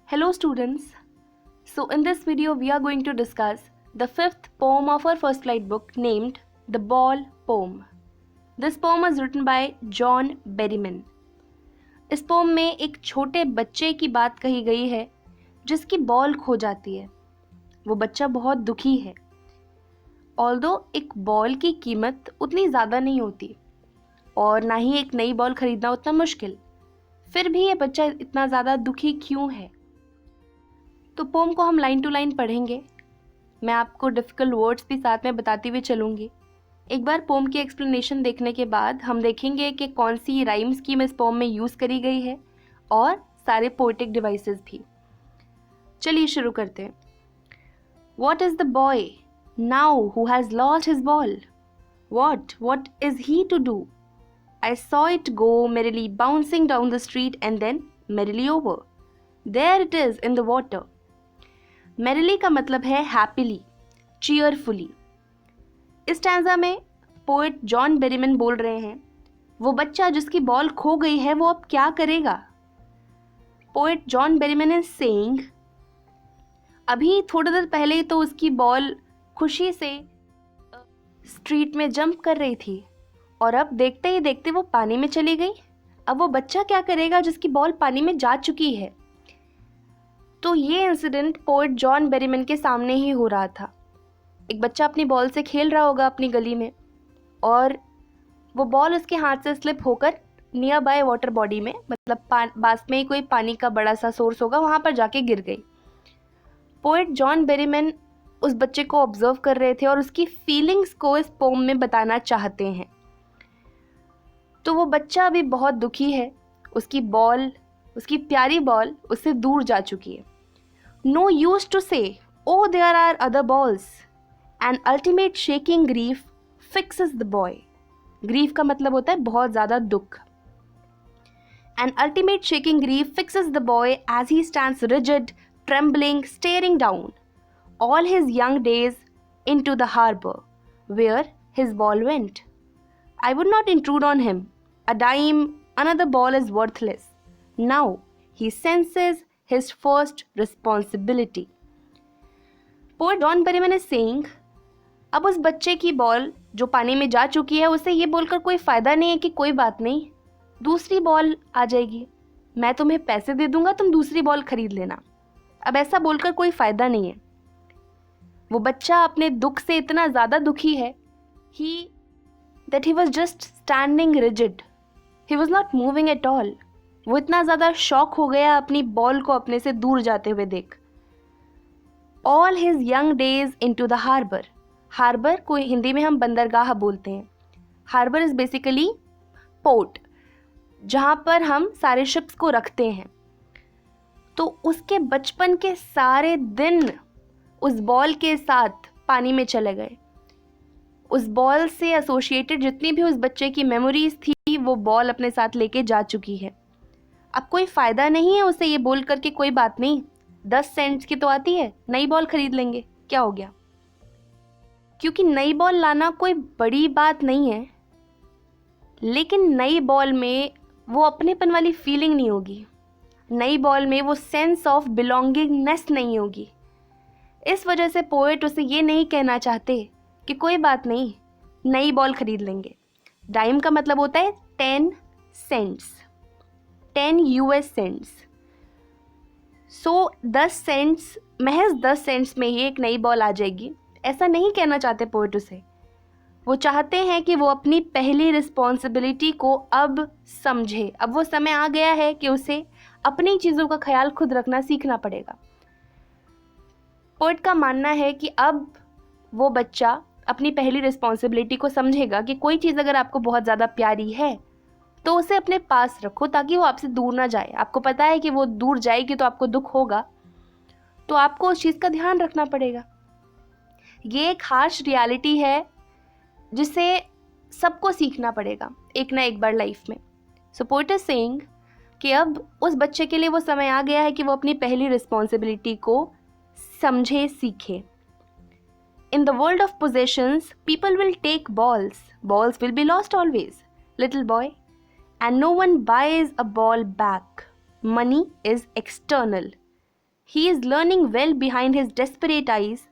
Hello students. So in this video we are going to discuss the fifth poem of our first flight book named The Ball Poem. This poem is written by John Berryman. इस pome में एक छोटे बच्चे की बात कही गई है जिसकी बॉल खो जाती है। वो बच्चा बहुत दुखी है। ऑल्दो एक बॉल की कीमत उतनी ज़्यादा नहीं होती और ना ही एक नई बॉल खरीदना उतना मुश्किल, फिर भी ये बच्चा इतना ज़्यादा दुखी क्यों है? तो पोम को हम लाइन टू लाइन पढ़ेंगे। मैं आपको डिफ़िकल्ट वर्ड्स भी साथ में बताती हुई चलूँगी। एक बार पोम की एक्सप्लेनेशन देखने के बाद हम देखेंगे कि कौन सी राइम स्कीम इस पोम में यूज़ करी गई है और सारे पोएटिक डिवाइसेस भी। चलिए शुरू करते हैं। What is the boy now who has lost his ball? What is he to do? I saw it go merrily bouncing down the street and then merrily over. There it is in the water. Merrily का मतलब है happily, cheerfully. इस stanza में poet John Berryman बोल रहे हैं वो बच्चा जिसकी बॉल खो गई है वो अब क्या करेगा। Poet John Berryman is saying अभी थोड़ी देर पहले तो उसकी बॉल खुशी से स्ट्रीट में जंप कर रही थी और अब देखते ही देखते वो पानी में चली गई। अब वो बच्चा क्या करेगा जिसकी बॉल पानी में जा चुकी है। तो ये इंसिडेंट पोएट जॉन बेरीमैन के सामने ही हो रहा था। एक बच्चा अपनी बॉल से खेल रहा होगा अपनी गली में और वो बॉल उसके हाथ से स्लिप होकर नियर बाय वाटर बॉडी में, मतलब पास में ही कोई पानी का बड़ा सा सोर्स होगा, वहाँ पर जाके गिर गई। पोएट जॉन बेरीमैन उस बच्चे को ऑब्जर्व कर रहे थे और उसकी फीलिंग्स को इस पोम में बताना चाहते हैं। तो वो बच्चा अभी बहुत दुखी है। उसकी बॉल, उसकी प्यारी बॉल उससे दूर जा चुकी है। No use to say O there are other balls and ultimate shaking grief fixes the boy. Grief का मतलब होता है बहुत ज़्यादा दुख। And ultimate shaking grief fixes the boy as he stands rigid, trembling, staring down all his young days into the harbor where his ball went. I would not intrude on him. A dime, another ball is worthless. Now he senses his first responsibility. Poet John Berryman is saying, अब उस बच्चे की ball जो पानी में जा चुकी है उसे ये बोलकर कोई फ़ायदा नहीं है कि कोई बात नहीं, दूसरी बॉल आ जाएगी, मैं तुम्हें पैसे दे दूंगा, तुम दूसरी बॉल खरीद लेना। अब ऐसा बोलकर कोई फ़ायदा नहीं है। वो बच्चा अपने दुख से इतना ज़्यादा दुखी है that he was just standing rigid. He was not moving at all. वो इतना ज़्यादा शॉक हो गया अपनी बॉल को अपने से दूर जाते हुए देख। All his young days into the harbor. Harbour को हिंदी में हम बंदरगाह बोलते हैं। हार्बर इज़ बेसिकली पोर्ट, जहाँ पर हम सारे शिप्स को रखते हैं। तो उसके बचपन के सारे दिन उस बॉल के साथ पानी में चले गए। उस बॉल से एसोसिएटेड जितनी भी उस बच्चे की मेमोरीज थी वो बॉल अपने साथ लेके जा चुकी है। अब कोई फ़ायदा नहीं है उसे ये बोल करके कोई बात नहीं, 10 सेंट्स की तो आती है, नई बॉल खरीद लेंगे, क्या हो गया। क्योंकि नई बॉल लाना कोई बड़ी बात नहीं है, लेकिन नई बॉल में वो अपनेपन वाली फीलिंग नहीं होगी। नई बॉल में वो सेंस ऑफ बिलोंगिंगनेस नहीं होगी। इस वजह से पोएट उसे ये नहीं कहना चाहते कि कोई बात नहीं, नई बॉल खरीद लेंगे। डाइम का मतलब होता है 10 सेंट्स, 10 US सेंट्स। सो 10 सेंट्स, महज 10 सेंट्स में ही एक नई बॉल आ जाएगी, ऐसा नहीं कहना चाहते पोएट उसे। वो चाहते हैं कि वो अपनी पहली रिस्पॉन्सिबिलिटी को अब समझे। अब वो समय आ गया है कि उसे अपनी चीज़ों का ख्याल खुद रखना सीखना पड़ेगा। पोएट का मानना है कि अब वो बच्चा अपनी पहली रिस्पॉन्सिबिलिटी को समझेगा कि कोई चीज़ अगर आपको बहुत ज़्यादा प्यारी है तो उसे अपने पास रखो ताकि वो आपसे दूर ना जाए। आपको पता है कि वो दूर जाएगी तो आपको दुख होगा, तो आपको उस चीज़ का ध्यान रखना पड़ेगा। ये एक हार्श रियलिटी है जिसे सबको सीखना पड़ेगा एक ना एक बार लाइफ में। सो पोएट इज सेइंग कि अब उस बच्चे के लिए वो समय आ गया है कि वो अपनी पहली रिस्पॉन्सिबिलिटी को समझे, सीखे। In the world of possessions people will take balls, balls will be lost always, little boy, and no one buys a ball back. Money is external, He is learning well behind his desperate eyes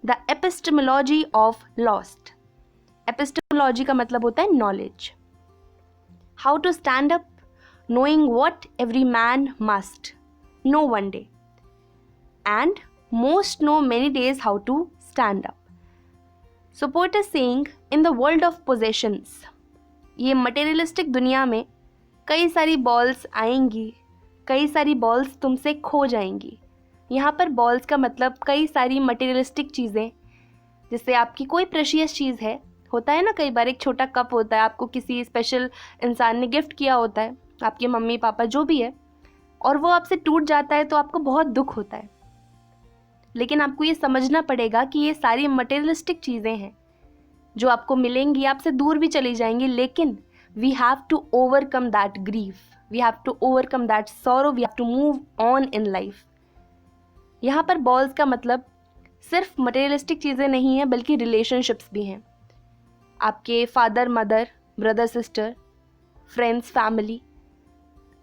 the epistemology of lost. Epistemology का मतलब होता है knowledge. How to stand up, knowing what every man must know one day, and most know many days how to stand up. So poet is saying, in the world of possessions, ये materialistic दुनिया में कई सारी balls आएंगी, कई सारी balls तुमसे खो जाएंगी. यहाँ पर बॉल्स का मतलब कई सारी मटेरियलिस्टिक चीज़ें, जैसे आपकी कोई प्रेशियस चीज़ है, होता है ना, कई बार एक छोटा कप होता है, आपको किसी स्पेशल इंसान ने गिफ्ट किया होता है, आपके मम्मी पापा जो भी है, और वो आपसे टूट जाता है तो आपको बहुत दुख होता है. लेकिन आपको ये समझना पड़ेगा कि ये सारी मटेरियलिस्टिक चीज़ें हैं जो आपको मिलेंगी, आपसे दूर भी चली जाएंगी, लेकिन we have to overcome that grief, we have to overcome that sorrow, we have to move on in life. यहाँ पर बॉल्स का मतलब सिर्फ मटेरियलिस्टिक चीज़ें नहीं हैं, बल्कि रिलेशनशिप्स भी हैं. आपके father mother, brother sister, friends, family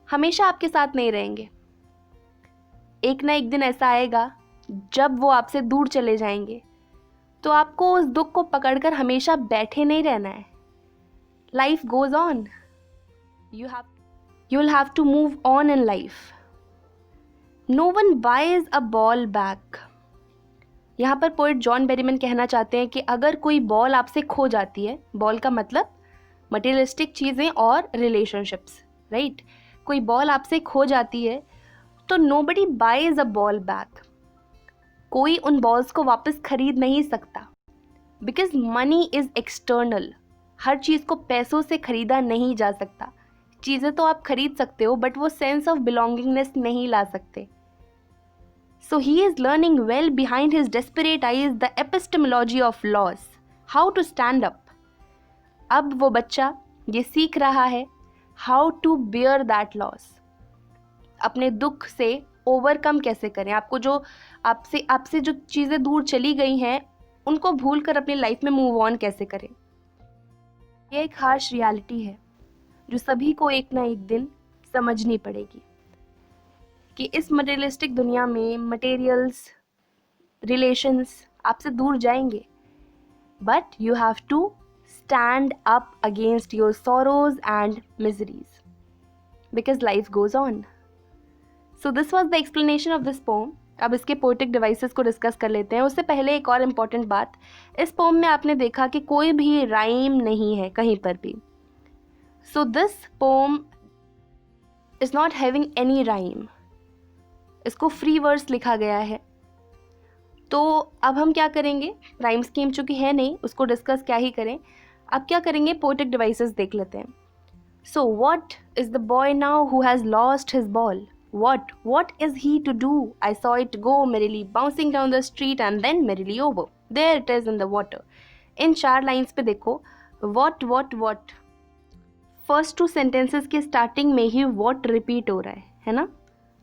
हमेशा आपके साथ नहीं रहेंगे. एक ना एक दिन ऐसा आएगा जब वो आपसे दूर चले जाएंगे, तो आपको उस दुख को पकड़कर हमेशा बैठे नहीं रहना है. Life goes on, you will have to move on in life. No one buys a ball back. यहाँ पर पोएट जॉन बेरीमैन कहना चाहते हैं कि अगर कोई बॉल आपसे खो जाती है, बॉल का मतलब मटेरियलिस्टिक चीज़ें और रिलेशनशिप्स, राइट. कोई बॉल आपसे खो जाती है तो nobody buys a ball back. कोई उन बॉल्स को वापस खरीद नहीं सकता, बिकॉज मनी इज़ एक्सटर्नल. हर चीज़ को पैसों से खरीदा नहीं जा सकता. चीज़ें तो आप खरीद सकते हो, बट वो सेंस ऑफ बिलोंगिंगनेस नहीं ला सकते. So he is learning well behind his desperate eyes the epistemology of loss, how to stand up. अब वो बच्चा ये सीख रहा है how to bear that loss. अपने दुख से ओवरकम कैसे करें, आपको जो आपसे जो चीज़ें दूर चली गई हैं उनको भूल कर अपनी लाइफ में मूव ऑन कैसे करें. ये एक हार्श रियलिटी है जो सभी को एक ना एक दिन समझनी पड़ेगी कि इस मटेरियलिस्टिक दुनिया में मटेरियल्स, रिलेशंस आपसे दूर जाएंगे, but you have to stand up against your sorrows and miseries, because life goes on. So this was the explanation of this poem. अब इसके पोएटिक डिवाइसेस को डिस्कस कर लेते हैं. उससे पहले एक और इम्पॉर्टेंट बात, इस पोम में आपने देखा कि कोई भी राइम नहीं है कहीं पर भी. So this pome is not having any rhyme. इसको फ्री वर्स लिखा गया है. तो अब हम क्या करेंगे, राइम स्कीम चूँकि है नहीं, उसको डिस्कस क्या ही करें. अब क्या करेंगे, पोएटिक डिवाइसेस देख लेते हैं. So what is the boy now who has lost his ball. What is he to do? I saw it go merrily bouncing down the street and then merrily over. There it is in the water. In 4 lines पे देखो, what first 2 sentences के starting में ही what repeat हो रहा है ना.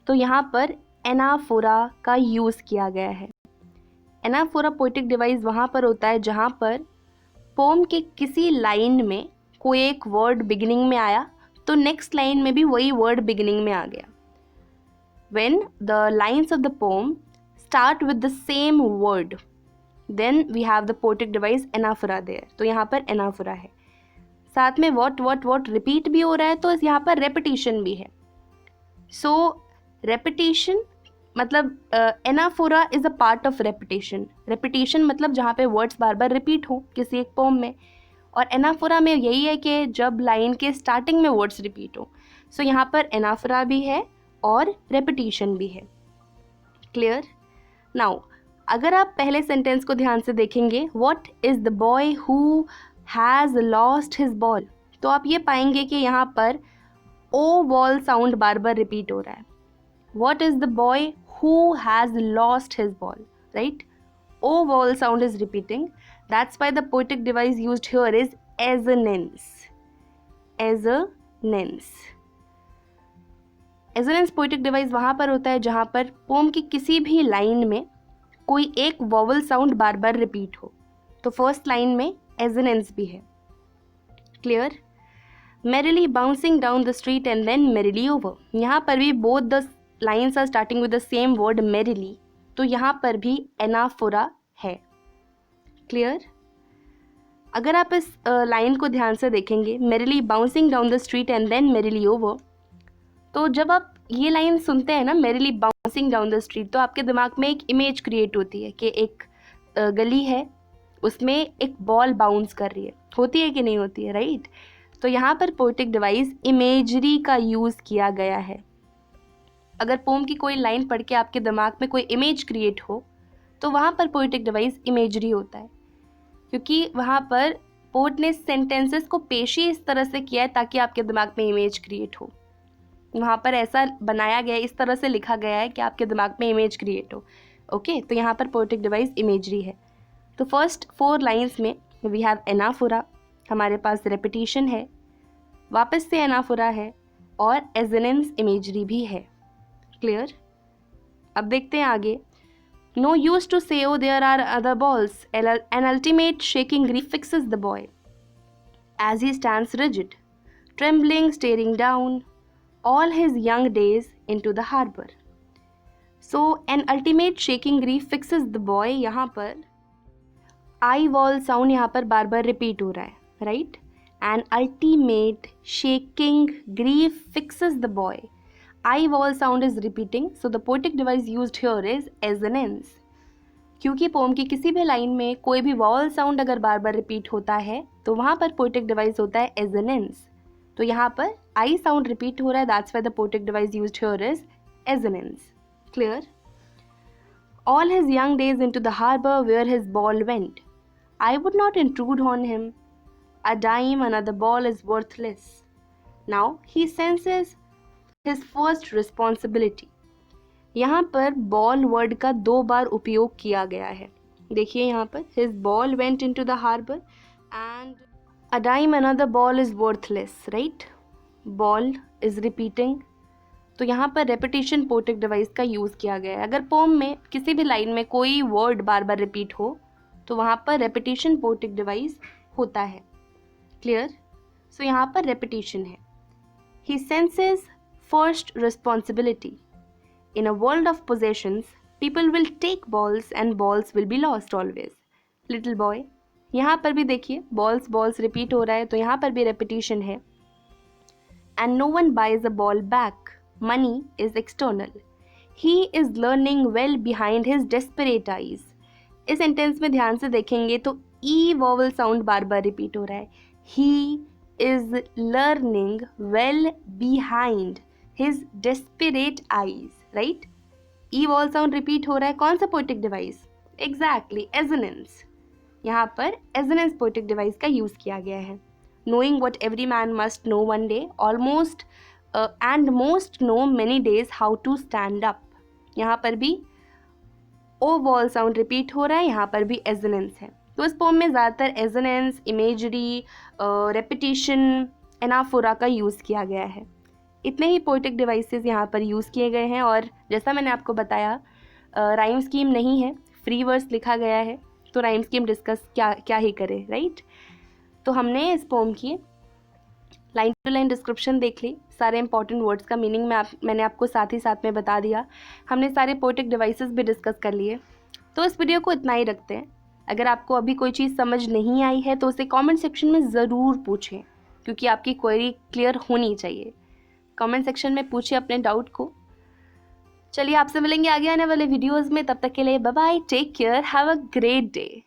तो यहाँ पर एनाफोरा का यूज़ किया गया है. एनाफोरा पोएटिक डिवाइस वहाँ पर होता है जहाँ पर पोम के किसी लाइन में कोई एक वर्ड बिगिनिंग में आया तो नेक्स्ट लाइन में भी वही वर्ड बिगिनिंग में आ गया. When the lines of the poem start with the same word, then we have the poetic device anaphora there. तो यहाँ पर anaphora है, साथ में what repeat भी हो रहा है, तो यहाँ पर repetition भी है. So repetition मतलब anaphora is a part of repetition. Repetition मतलब जहाँ पे words बार बार repeat हो किसी एक poem में, और anaphora में यही है कि जब लाइन के स्टार्टिंग में वर्ड्स रिपीट हो. सो यहाँ पर anaphora भी है और रेपिटेशन भी है. क्लियर. नाउ अगर आप पहले सेंटेंस को ध्यान से देखेंगे, what is the boy who has lost his ball, तो आप ये पाएंगे कि यहाँ पर ओ बॉल साउंड बार बार रिपीट हो रहा है. What is the boy who has lost his ball, right. O ball sound is repeating. That's why the poetic device used here is assonance. Assonance poetic device वहाँ पर होता है जहाँ पर पोम की किसी भी लाइन में कोई एक वॉवल साउंड बार बार रिपीट हो. तो फर्स्ट लाइन में एजोनेंस भी है. Clear. merrily bouncing down the street and then merrily over. यहाँ पर भी both the lines are starting with the same word merrily, तो यहाँ पर भी एनाफोरा है। क्लियर? अगर आप इस लाइन को ध्यान से देखेंगे, merrily bouncing down the street and then merrily over, तो जब आप ये लाइन सुनते हैं ना, merrily bouncing down the street, तो आपके दिमाग में एक इमेज क्रिएट होती है कि एक गली है, उसमें एक बॉल बाउंस कर रही है, होती है कि नहीं होती है, राइट? तो यहाँ पर पोएटिक डिवाइस इमेजरी का यूज़ किया गया है। अगर पोम की कोई लाइन पढ़ के आपके दिमाग में कोई इमेज क्रिएट हो, तो वहाँ पर पोएटिक डिवाइस इमेजरी होता है, क्योंकि वहाँ पर पोएट ने सेंटेंसेस को पेश ही इस तरह से किया है ताकि आपके दिमाग में इमेज क्रिएट हो। वहाँ पर ऐसा बनाया गया है, इस तरह से लिखा गया है कि आपके दिमाग में इमेज क्रिएट हो। ओके, तो यहाँ पर पोएटिक डिवाइस इमेजरी है। तो फर्स्ट 4 लाइन्स में वी हैव एनाफोरा, हमारे पास रेपिटेशन है, वापस से एनाफोरा है, और एजोनेंस इमेजरी भी है। क्लियर? अब देखते हैं आगे। No use to say O there are other balls, an ultimate shaking grief fixes the boy as he stands rigid, trembling, staring down all his young days into the harbor. So an ultimate shaking grief fixes the boy, यहाँ पर I wall sound यहाँ पर बार बार repeat हो रहा है, right? An ultimate shaking grief fixes the boy. I wall sound is repeating, so the poetic device used here is assonance. क्योंकि pome की किसी भी लाइन में कोई भी वॉल साउंड अगर बार बार रिपीट होता है तो वहाँ पर पोएटिक डिवाइस होता है assonance. तो यहाँ पर आई साउंड रिपीट हो रहा है, that's why the poetic device used here is assonance. Clear? All his young days into the harbour where his ball went, I would not intrude on him, a dime another ball is worthless, now he senses his first responsibility. यहाँ पर ball word का 2 बार उपयोग किया गया है. देखिए यहाँ पर his ball went into the harbour and a dime another ball is worthless, right? Ball is repeating. तो यहाँ पर repetition poetic device का यूज़ किया गया है. अगर पोम में किसी भी लाइन में कोई वर्ड बार बार रिपीट हो तो वहाँ पर repetition poetic device होता है. क्लियर? सो यहाँ पर repetition है. He senses first responsibility. In a world of possessions, people will take balls and balls will be lost always. Little boy. यहाँ पर भी देखिए बॉल्स रिपीट हो रहा है, तो यहाँ पर भी रेपिटेशन है. And no one buys a ball back, money is external, he is learning well behind his desperate eyes. इस सेंटेंस में ध्यान से देखेंगे तो ई वॉवल साउंड बार बार रिपीट हो रहा है. He is learning well behind his desperate eyes, right? E vowel sound repeat हो रहा है. कौन सा पोएटिक डिवाइस? Exactly, assonance. यहाँ पर एजोनेंस पोएटिक डिवाइस का यूज़ किया गया है. Knowing what every man must know one day, almost and most know many days how to stand up. यहाँ पर भी ओ वॉल साउंड रिपीट हो रहा है, यहाँ पर भी एजोनेंस है. तो इस पोम में ज़्यादातर एजोनेंस, इमेजरी, रेपिटेशन, एनाफोरा का यूज़ किया गया है. इतने ही पोएटिक डिवाइसेस यहाँ पर यूज़ किए गए हैं. और जैसा मैंने आपको बताया, राइम स्कीम नहीं है, फ्री वर्स लिखा गया है, तो राइम स्कीम डिस्कस क्या ही करें, राइट? तो हमने इस पोम की लाइन टू लाइन डिस्क्रिप्शन देख ली, सारे इंपॉर्टेंट वर्ड्स का मीनिंग मैंने आपको साथ ही साथ में बता दिया. हमने सारे पोएटिक डिवाइसेस भी डिस्कस कर लिए. तो इस वीडियो को इतना ही रखते हैं. अगर आपको अभी कोई चीज़ समझ नहीं आई है तो उसे कमेंट सेक्शन में ज़रूर पूछें, क्योंकि आपकी क्वेरी क्लियर होनी चाहिए. कमेंट सेक्शन में पूछिए अपने डाउट को. चलिए, आपसे मिलेंगे आगे आने वाले वीडियोज़ में. तब तक के लिए bye bye, take care, have a great day.